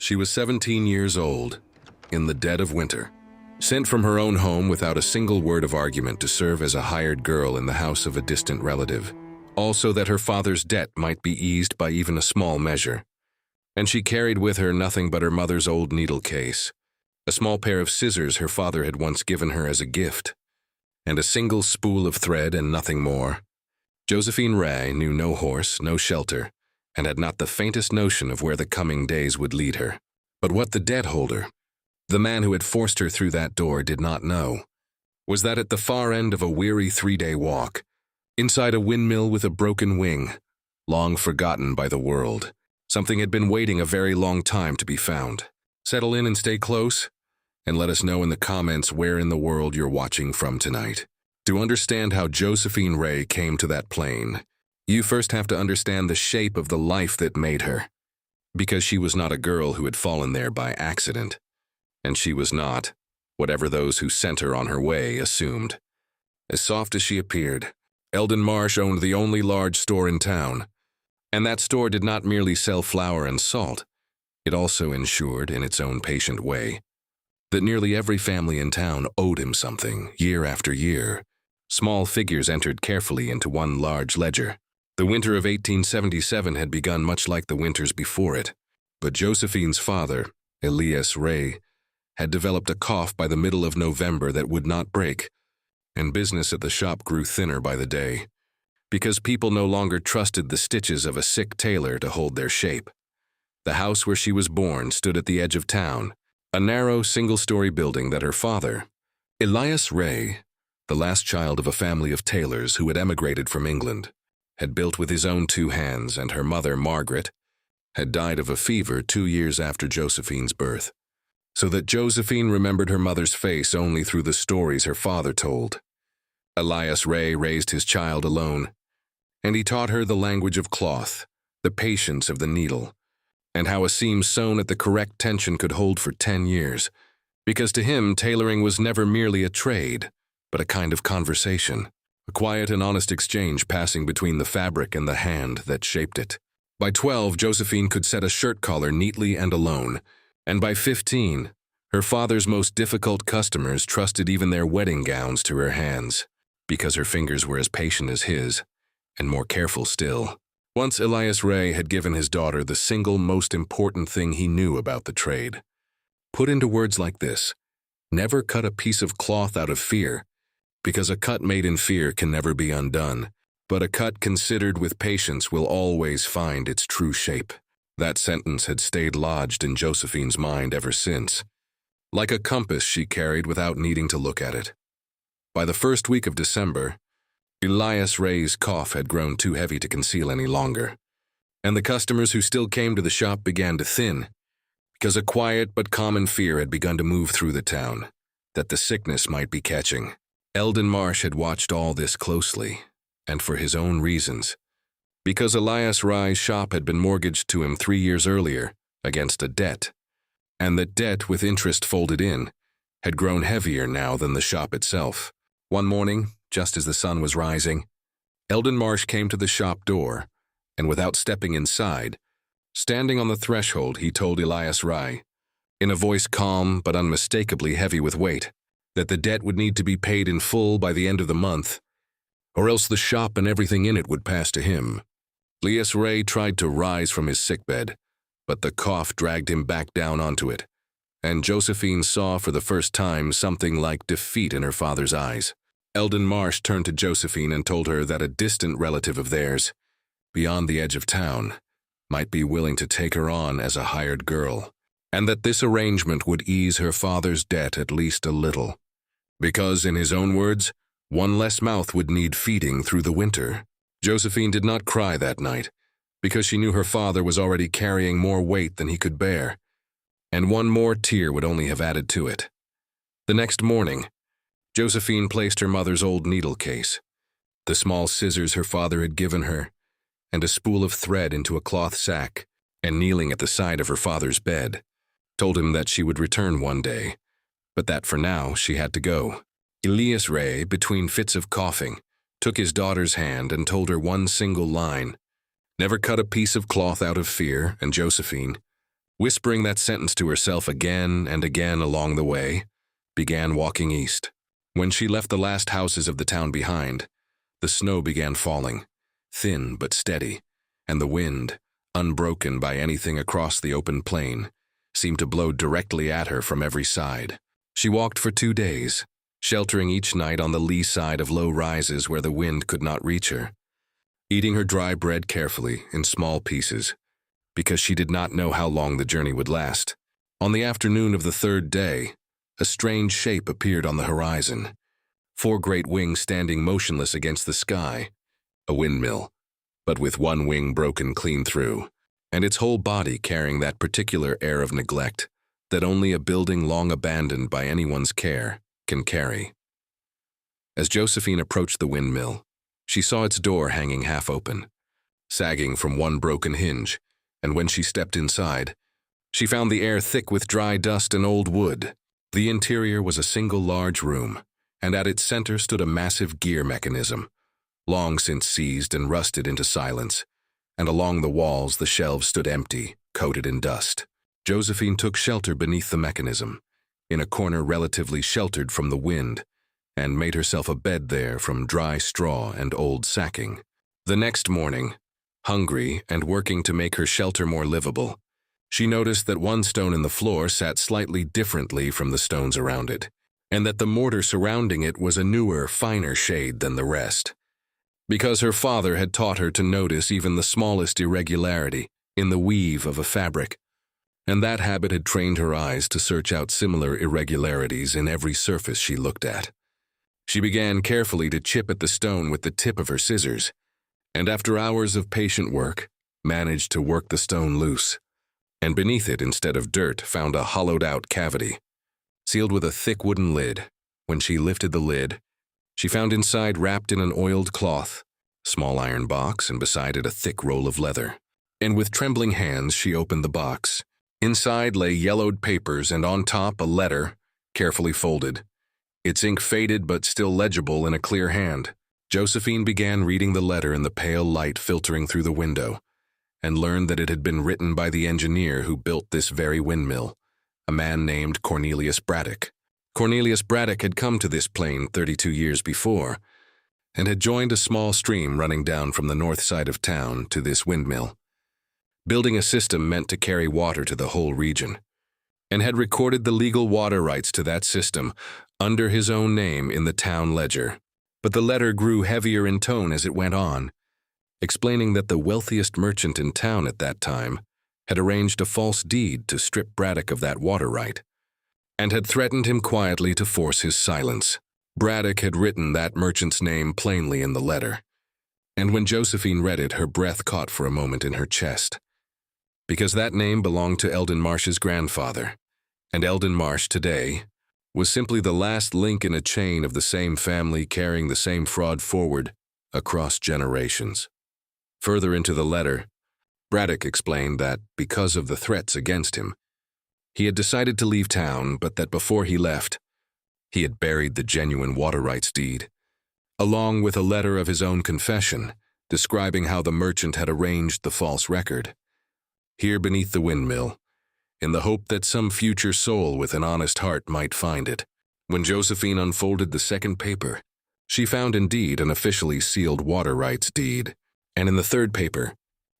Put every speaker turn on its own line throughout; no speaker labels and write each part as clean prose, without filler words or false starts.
She was 17 years old, in the dead of winter, sent from her own home without a single word of argument to serve as a hired girl in the house of a distant relative, also that her father's debt might be eased by even a small measure. And she carried with her nothing but her mother's old needle case, a small pair of scissors her father had once given her as a gift, and a single spool of thread and nothing more. Josephine Reyy knew no horse, no shelter, and had not the faintest notion of where the coming days would lead her. But what the debt holder, the man who had forced her through that door, did not know was that at the far end of a weary 3-day walk, inside a windmill with a broken wing, long forgotten by the world, something had been waiting a very long time to be found. Settle in and stay close, and let us know in the comments where in the world you're watching from tonight. To understand how Josephine Reyy came to that plane, you first have to understand the shape of the life that made her, because she was not a girl who had fallen there by accident, and she was not, whatever those who sent her on her way assumed. As soft as she appeared, Elden Marsh owned the only large store in town, and that store did not merely sell flour and salt. It also ensured, in its own patient way, that nearly every family in town owed him something, year after year. Small figures entered carefully into one large ledger. The winter of 1877 had begun much like the winters before it, but Josephine's father, Elias Reyy, had developed a cough by the middle of November that would not break, and business at the shop grew thinner by the day, because people no longer trusted the stitches of a sick tailor to hold their shape. The house where she was born stood at the edge of town, a narrow single-story building that her father, Elias Reyy, the last child of a family of tailors who had emigrated from England, had built with his own 2 hands, and her mother, Margaret, had died of a fever 2 years after Josephine's birth, so that Josephine remembered her mother's face only through the stories her father told. Elias Reyy raised his child alone, and he taught her the language of cloth, the patience of the needle, and how a seam sewn at the correct tension could hold for 10 years, because to him tailoring was never merely a trade, but a kind of conversation, a quiet and honest exchange passing between the fabric and the hand that shaped it. By 12, Josephine could set a shirt collar neatly and alone, and by 15, her father's most difficult customers trusted even their wedding gowns to her hands, because her fingers were as patient as his, and more careful still. Once Elias Reyy had given his daughter the single most important thing he knew about the trade. Put into words like this: never cut a piece of cloth out of fear, because a cut made in fear can never be undone, but a cut considered with patience will always find its true shape. That sentence had stayed lodged in Josephine's mind ever since. Like a compass she carried without needing to look at it. By the first week of December, Elias Rey's cough had grown too heavy to conceal any longer, and the customers who still came to the shop began to thin, because a quiet but common fear had begun to move through the town, that the sickness might be catching. Elden Marsh had watched all this closely, and for his own reasons, because Elias Rey's shop had been mortgaged to him 3 years earlier against a debt, and that debt, with interest folded in, had grown heavier now than the shop itself. One morning, just as the sun was rising, Elden Marsh came to the shop door, and without stepping inside, standing on the threshold, he told Elias Reyy, in a voice calm but unmistakably heavy with weight, that the debt would need to be paid in full by the end of the month, or else the shop and everything in it would pass to him. Elias Reyy tried to rise from his sickbed, but the cough dragged him back down onto it, and Josephine saw for the first time something like defeat in her father's eyes. Elden Marsh turned to Josephine and told her that a distant relative of theirs, beyond the edge of town, might be willing to take her on as a hired girl, and that this arrangement would ease her father's debt at least a little, because, in his own words, one less mouth would need feeding through the winter. Josephine did not cry that night, because she knew her father was already carrying more weight than he could bear, and one more tear would only have added to it. The next morning, Josephine placed her mother's old needle case, the small scissors her father had given her, and a spool of thread into a cloth sack, and kneeling at the side of her father's bed, told him that she would return one day, but that for now she had to go. Elias Reyy, between fits of coughing, took his daughter's hand and told her one single line: never cut a piece of cloth out of fear, and Josephine, whispering that sentence to herself again and again along the way, began walking east. When she left the last houses of the town behind, the snow began falling, thin but steady, and the wind, unbroken by anything across the open plain, seemed to blow directly at her from every side. She walked for 2 days, sheltering each night on the lee side of low rises where the wind could not reach her, eating her dry bread carefully in small pieces, because she did not know how long the journey would last. On the afternoon of the 3rd day, a strange shape appeared on the horizon, 4 great wings standing motionless against the sky, a windmill, but with one wing broken clean through, and its whole body carrying that particular air of neglect that only a building long abandoned by anyone's care can carry. As Josephine approached the windmill, she saw its door hanging half open, sagging from one broken hinge, and when she stepped inside, she found the air thick with dry dust and old wood. The interior was a single large room, and at its center stood a massive gear mechanism, long since seized and rusted into silence, and along the walls the shelves stood empty, coated in dust. Josephine took shelter beneath the mechanism, in a corner relatively sheltered from the wind, and made herself a bed there from dry straw and old sacking. The next morning, hungry and working to make her shelter more livable, she noticed that one stone in the floor sat slightly differently from the stones around it, and that the mortar surrounding it was a newer, finer shade than the rest, because her father had taught her to notice even the smallest irregularity in the weave of a fabric, and that habit had trained her eyes to search out similar irregularities in every surface she looked at. She began carefully to chip at the stone with the tip of her scissors, and after hours of patient work, managed to work the stone loose, and beneath it, instead of dirt, found a hollowed-out cavity, sealed with a thick wooden lid. When she lifted the lid, she found inside, wrapped in an oiled cloth, a small iron box, and beside it a thick roll of leather. And with trembling hands she opened the box. Inside lay yellowed papers, and on top a letter, carefully folded, its ink faded but still legible in a clear hand. Josephine began reading the letter in the pale light filtering through the window, and learned that it had been written by the engineer who built this very windmill, a man named Cornelius Braddock. Cornelius Braddock had come to this plain 32 years before, and had joined a small stream running down from the north side of town to this windmill, building a system meant to carry water to the whole region, and had recorded the legal water rights to that system under his own name in the town ledger. But the letter grew heavier in tone as it went on, explaining that the wealthiest merchant in town at that time had arranged a false deed to strip Braddock of that water right, and had threatened him quietly to force his silence. Braddock had written that merchant's name plainly in the letter, and when Josephine read it, her breath caught for a moment in her chest, because that name belonged to Elden Marsh's grandfather, and Elden Marsh today was simply the last link in a chain of the same family carrying the same fraud forward across generations. Further into the letter, Braddock explained that, because of the threats against him, he had decided to leave town, but that before he left, he had buried the genuine water rights deed, along with a letter of his own confession describing how the merchant had arranged the false record, here beneath the windmill, in the hope that some future soul with an honest heart might find it. When Josephine unfolded the second paper, she found indeed an officially sealed water rights deed, and in the third paper,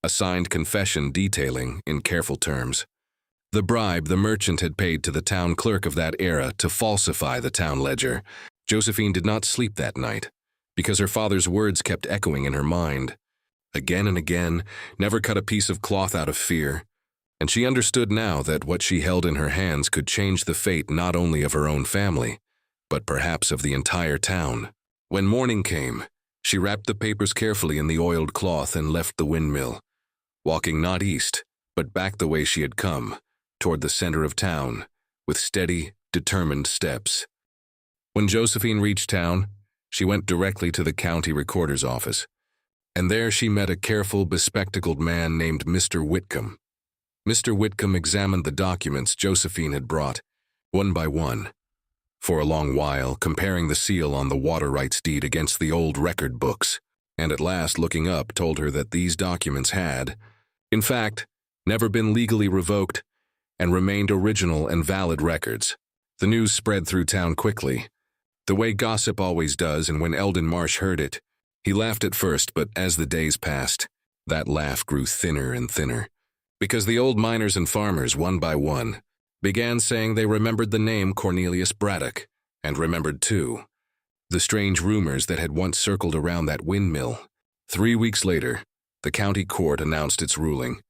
a signed confession detailing, in careful terms, the bribe the merchant had paid to the town clerk of that era to falsify the town ledger. Josephine did not sleep that night, because her father's words kept echoing in her mind. Again and again, never cut a piece of cloth out of fear, and she understood now that what she held in her hands could change the fate not only of her own family, but perhaps of the entire town. When morning came, she wrapped the papers carefully in the oiled cloth and left the windmill, walking not east, but back the way she had come, toward the center of town, with steady, determined steps. When Josephine reached town, she went directly to the county recorder's office, and there she met a careful, bespectacled man named Mr. Whitcomb. Mr. Whitcomb examined the documents Josephine had brought, one by one, for a long while, comparing the seal on the water rights deed against the old record books, and at last, looking up, told her that these documents had, in fact, never been legally revoked and remained original and valid records. The news spread through town quickly, the way gossip always does, and when Elden Marsh heard it, he laughed at first, but as the days passed, that laugh grew thinner and thinner, because the old miners and farmers, one by one, began saying they remembered the name Cornelius Braddock, and remembered, too, the strange rumors that had once circled around that windmill. 3 weeks later, the county court announced its ruling,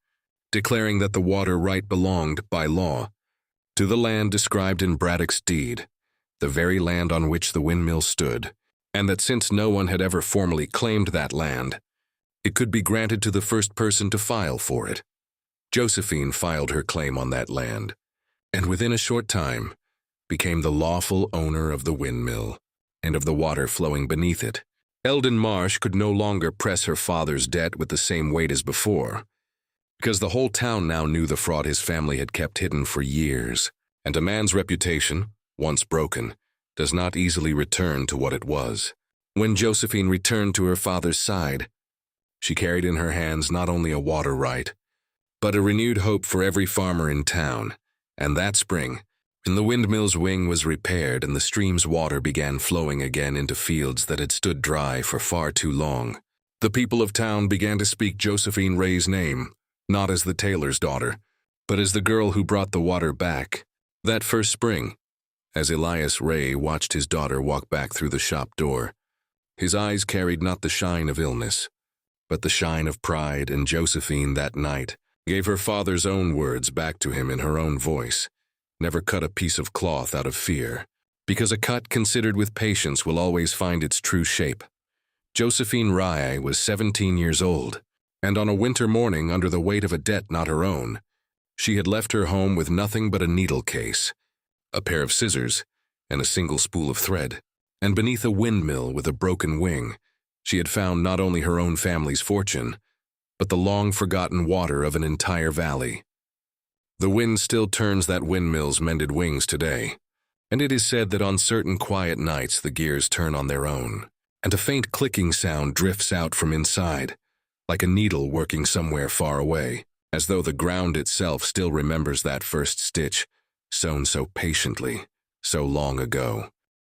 declaring that the water right belonged, by law, to the land described in Braddock's deed, the very land on which the windmill stood, and that since no one had ever formally claimed that land, it could be granted to the first person to file for it. Josephine filed her claim on that land, and within a short time became the lawful owner of the windmill and of the water flowing beneath it. Elden Marsh could no longer press her father's debt with the same weight as before, because the whole town now knew the fraud his family had kept hidden for years, and a man's reputation, once broken, does not easily return to what it was. When Josephine returned to her father's side, she carried in her hands not only a water right, but a renewed hope for every farmer in town. And that spring, when the windmill's wing was repaired and the stream's water began flowing again into fields that had stood dry for far too long, the people of town began to speak Josephine Rey's name, not as the tailor's daughter, but as the girl who brought the water back. That first spring, as Elias Rey watched his daughter walk back through the shop door, his eyes carried not the shine of illness, but the shine of pride, and Josephine that night gave her father's own words back to him in her own voice. Never cut a piece of cloth out of fear, because a cut considered with patience will always find its true shape. Josephine Reyy was 17 years old, and on a winter morning, under the weight of a debt not her own, she had left her home with nothing but a needle case, a pair of scissors, and a single spool of thread, and beneath a windmill with a broken wing, she had found not only her own family's fortune, but the long-forgotten water of an entire valley. The wind still turns that windmill's mended wings today, and it is said that on certain quiet nights the gears turn on their own, and a faint clicking sound drifts out from inside, like a needle working somewhere far away, as though the ground itself still remembers that first stitch, sewn so patiently, so long ago.